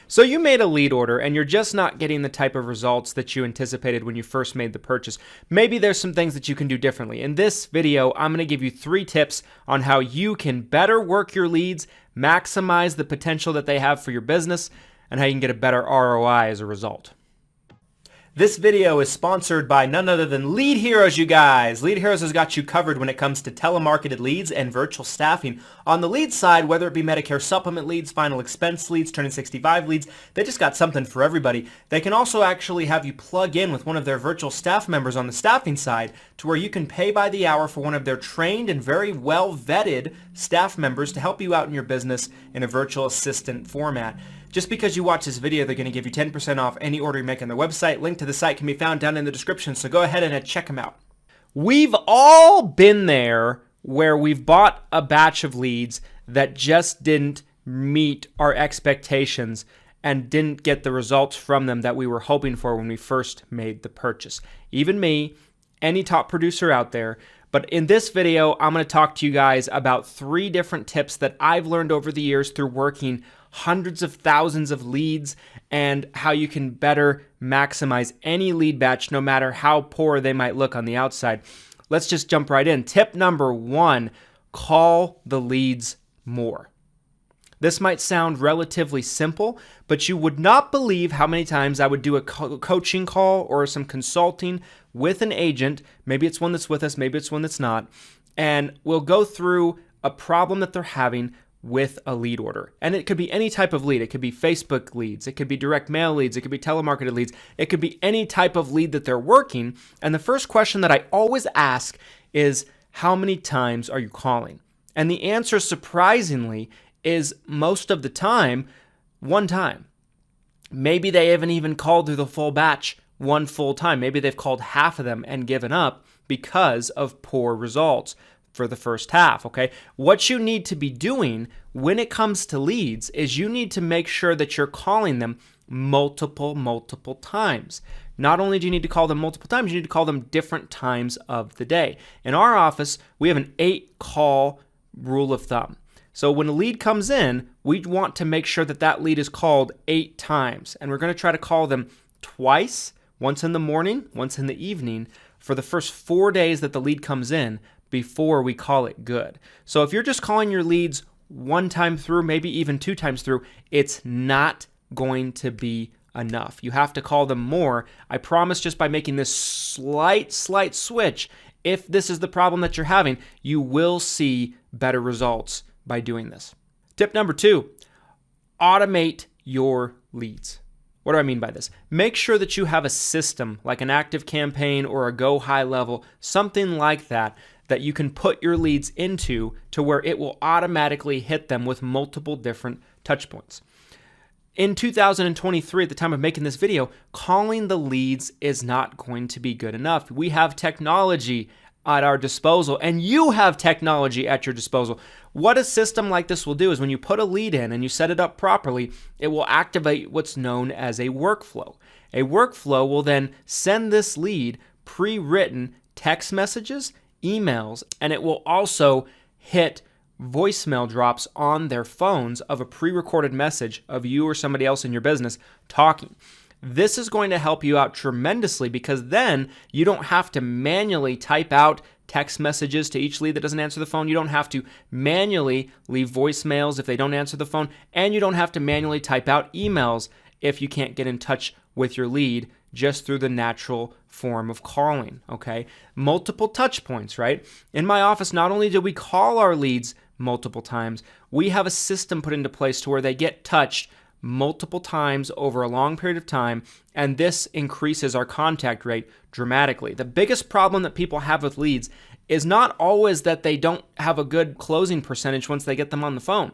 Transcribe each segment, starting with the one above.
So you made a lead order and you're just not getting the type of results that you anticipated when you first made the purchase. Maybe there's some things that you can do differently. In this video, I'm going to give you 3 tips on how you can better work your leads, maximize the potential that they have for your business, and how you can get a better ROI as a result. This video is sponsored by none other than Lead Heroes, you guys. Lead Heroes has got you covered when it comes to telemarketed leads and virtual staffing. On the lead side, whether it be Medicare supplement leads, final expense leads, turning 65 leads, they just got something for everybody. They can also actually have you plug in with one of their virtual staff members on the staffing side to where you can pay by the hour for one of their trained and very well vetted staff members to help you out in your business in a virtual assistant format. Just because you watch this video, they're going to give you 10% off any order you make on their website. Link to the site can be found down in the description, so go ahead and check them out. We've all been there where we've bought a batch of leads that just didn't meet our expectations and didn't get the results from them that we were hoping for when we first made the purchase. Even me, any top producer out there. But in this video, I'm going to talk to you guys about 3 different tips that I've learned over the years through working hundreds of thousands of leads and how you can better maximize any lead batch no matter how poor they might look on the outside. Let's just jump right in. Tip number 1, call the leads more. This might sound relatively simple, but you would not believe how many times I would do a coaching call or some consulting with an agent. Maybe it's one that's with us, maybe it's one that's not. And we'll go through a problem that they're having with a lead order. And it could be any type of lead. It could be Facebook leads. It could be direct mail leads. It could be telemarketed leads. It could be any type of lead that they're working. And the first question that I always ask is, how many times are you calling? And the answer, surprisingly, is most of the time, 1 time. Maybe they haven't even called through the full batch 1 full time. Maybe they've called half of them and given up because of poor results for the first half, okay? What you need to be doing when it comes to leads is you need to make sure that you're calling them multiple times. Not only do you need to call them multiple times, you need to call them different times of the day. In our office, we have an 8-call rule of thumb. So when a lead comes in, we want to make sure that that lead is called 8 times. And we're going to try to call them twice, once in the morning, once in the evening, for the first 4 days that the lead comes in before we call it good. So if you're just calling your leads 1 time through, maybe even 2 times through, it's not going to be enough. You have to call them more. I promise, just by making this slight switch, if this is the problem that you're having, you will see better results by doing this. Tip number 2, automate your leads. What do I mean by this? Make sure that you have a system like an active campaign or a go high level, something like that you can put your leads into to where it will automatically hit them with multiple different touch points. In 2023, at the time of making this video, calling the leads is not going to be good enough. We have technology at our disposal, and you have technology at your disposal. What a system like this will do is when you put a lead in and you set it up properly, it will activate what's known as a workflow. A workflow will then send this lead pre-written text messages, emails, and it will also hit voicemail drops on their phones of a pre-recorded message of you or somebody else in your business talking. This is going to help you out tremendously because then you don't have to manually type out text messages to each lead that doesn't answer the phone. You don't have to manually leave voicemails if they don't answer the phone, and you don't have to manually type out emails if you can't get in touch with your lead just through the natural form of calling, okay? Multiple touch points, right? In my office, not only do we call our leads multiple times, we have a system put into place to where they get touched multiple times over a long period of time, and this increases our contact rate dramatically. The biggest problem that people have with leads is not always that they don't have a good closing percentage once they get them on the phone.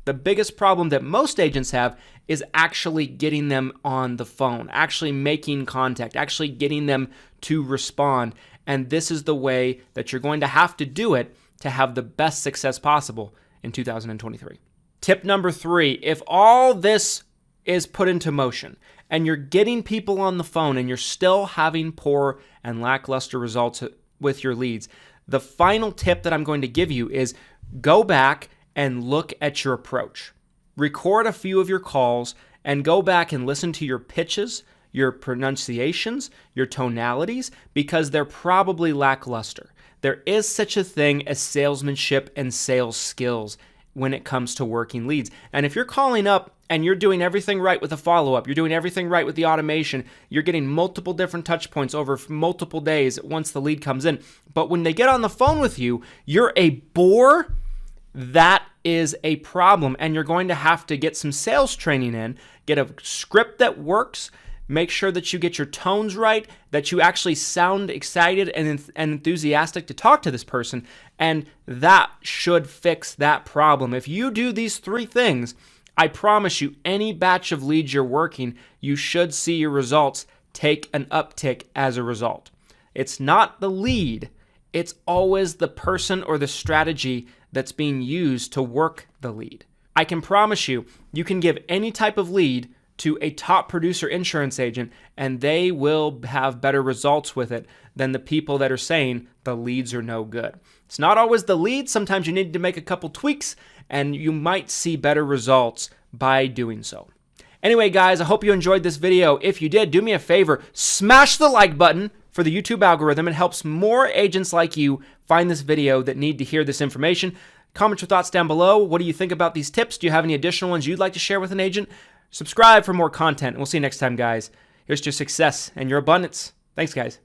The biggest problem that most agents have is actually getting them on the phone, actually making contact, actually getting them to respond. And this is the way that you're going to have to do it to have the best success possible in 2023. Tip number 3, if all this is put into motion and you're getting people on the phone and you're still having poor and lackluster results with your leads, the final tip that I'm going to give you is go back and look at your approach. Record a few of your calls and go back and listen to your pitches, your pronunciations, your tonalities, because they're probably lackluster. There is such a thing as salesmanship and sales skills when it comes to working leads. And if you're calling up and you're doing everything right with the follow-up, you're doing everything right with the automation, you're getting multiple different touch points over multiple days once the lead comes in, but when they get on the phone with you, you're a bore, that is a problem. And you're going to have to get some sales training in, get a script that works, make sure that you get your tones right, that you actually sound excited and enthusiastic to talk to this person, and that should fix that problem. If you do these 3 things, I promise you, any batch of leads you're working, you should see your results take an uptick as a result. It's not the lead, it's always the person or the strategy that's being used to work the lead. I can promise you, you can give any type of lead to a top producer insurance agent, and they will have better results with it than the people that are saying the leads are no good. It's not always the lead. Sometimes you need to make a couple tweaks, and you might see better results by doing so. Anyway, guys, I hope you enjoyed this video. If you did, do me a favor, smash the like button for the YouTube algorithm. It helps more agents like you find this video that need to hear this information. Comment your thoughts down below. What do you think about these tips? Do you have any additional ones you'd like to share with an agent? Subscribe for more content. We'll see you next time, guys. Here's to your success and your abundance. Thanks, guys.